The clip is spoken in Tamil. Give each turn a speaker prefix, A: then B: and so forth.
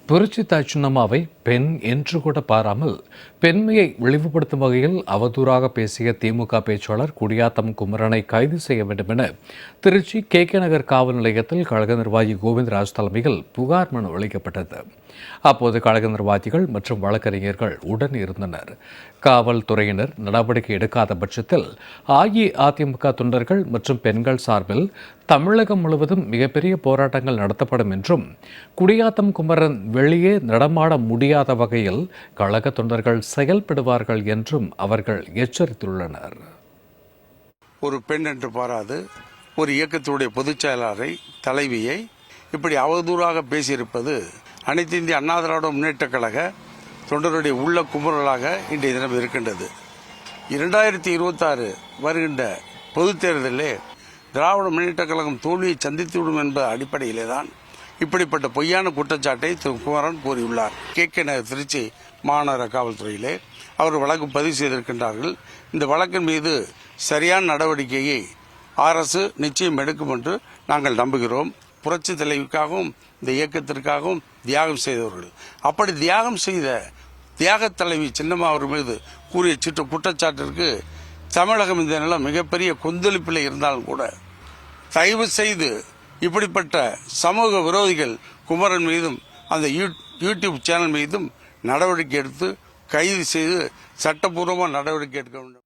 A: புரட்சி தாய் சின்னம்மாவை பெண் என்று கூட பாராமல் பெண்மையை இழிவுபடுத்தும் வகையில் அவதூறாக பேசிய திமுக பேச்சாளர் குடியாத்தம் குமரனை கைது செய்ய வேண்டும் என திருச்சி கே நகர் காவல் நிலையத்தில் கழக நிர்வாகி கோவிந்தராஜ் தலைமையில் புகார் மனு அளிக்கப்பட்டது. அப்போது கழக நிர்வாகிகள் மற்றும் வழக்கறிஞர்கள் உடன் இருந்தனர். காவல்துறையினர் நடவடிக்கை எடுக்காத பட்சத்தில் அஇஅதிமுக தொண்டர்கள் மற்றும் பெண்கள் சார்பில் தமிழகம் முழுவதும் மிகப்பெரிய போராட்டங்கள் நடத்தப்படும் என்றும், குடியாத்தம் குமரன் வெளியே நடமாட முடியாத வகையில் கழக தொண்டர்கள் செயல்படுவார்கள் என்றும் அவர்கள் எச்சரித்துள்ளனர்.
B: ஒரு பெண் என்று பாராது ஒரு இயக்கத்துடைய பொதுச் செயலாளரை, தலைவியை இப்படி அவதூறாக பேசியிருப்பது அனைத்து இந்திய அண்ணா திராவிட முன்னேற்றக் கழக தொண்டருடைய உள்ள குமுறலாக இன்றைய தினம் இருக்கின்றது. 2026 வருகின்ற பொதுத் தேர்தலிலே திராவிட முன்னேற்றக் கழகம் தோல்வியை சந்தித்துவிடும் என்ற அடிப்படையிலே தான் இப்படிப்பட்ட பொய்யான குற்றச்சாட்டை திரு குமரன் கூறியுள்ளார். கே நகர் திருச்சி மாநகர காவல்துறையிலே அவர் வழக்கு பதிவு செய்திருக்கின்றார்கள். இந்த வழக்கின் மீது சரியான நடவடிக்கையை அரசு நிச்சயம் எடுக்கும் என்று நாங்கள் நம்புகிறோம். புரட்சி தலைவிக்காகவும் இந்த இயக்கத்திற்காகவும் தியாகம் செய்தவர்கள், அப்படி தியாகம் செய்த தியாக தலைவி சின்னம்மா அவர் மீது கூறிய குற்றச்சாட்டிற்கு தமிழகம் இந்த நிலம் மிகப்பெரிய கொந்தளிப்பில் இருந்தாலும் கூட தயவு செய்து இப்படிப்பட்ட சமூக விரோதிகள் குமரன் மீதும் அந்த யூடியூப் சேனல் மீதும் நடவடிக்கை எடுத்து கைது செய்து சட்டப்பூர்வமாக நடவடிக்கை எடுக்க வேண்டும்.